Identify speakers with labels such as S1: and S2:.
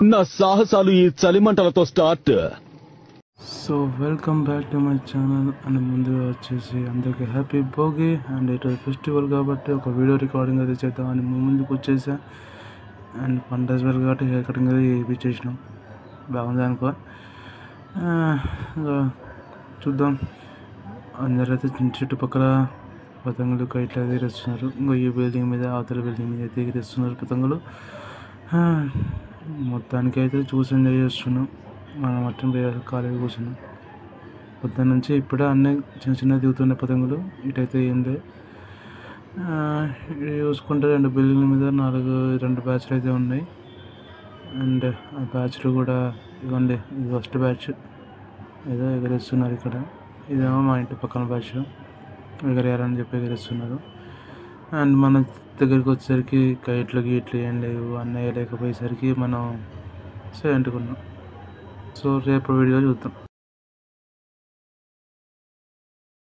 S1: నా సాహసాలు ఈ చలిమంటలతో start.
S2: So welcome back to my channel. And ముందుగా వచ్చేసి అందరికీ హ్యాపీ భోగి. అండ్ ఈరోజు ఫెస్టివల్ కాబట్టి ఒక వీడియో రికార్డింగ్ అయితే చేద్దామని ముందుకు వచ్చేసా. అండ్ ఫెస్టివల్ కాబట్టి హెయిర్ కటింగ్ అయితే చేయించేసినాం. బాగుంది అనుకో. ఇంకా చూద్దాం. అందరైతే చుట్టుపక్కల పతంగులు కైట్లు అయితే ఎగరేస్తున్నారు. ఇంకో ఈ బిల్డింగ్ మీద అవతల బిల్డింగ్ మీద అయితే ఎగరేస్తున్నారు పతంగులు. మొత్తానికి అయితే చూసి ఎంజాయ్ చేస్తున్నాం. మనం అట్టం ఖాళీగా కూర్చున్నాం. పొద్దున్న నుంచి ఇప్పుడే అన్నీ చిన్న చిన్న దిగుతున్నాయి పతంగులు. ఇటైతే ఏంది చూసుకుంటే 2 బిల్డింగ్ల మీద 2 బ్యాచ్లు అయితే ఉన్నాయి. అండ్ ఆ బ్యాచ్లు కూడా ఇవ్వండి. ఇది ఫస్ట్ బ్యాచ్ ఏదో ఎగరేస్తున్నారు ఇక్కడ. ఇదేమో మా ఇంటి పక్కన బ్యాచ్ ఎగరేయాలని చెప్పి ఎగరేస్తున్నారు. అండ్ మన దగ్గరికి వచ్చేసరికి కైట్లు గీట్లు ఏం లేవు. అన్నయ్య లేకపోయేసరికి మనం సైలెంట్గా ఉన్నాం. సో రేపు వీడియో చూద్దాం.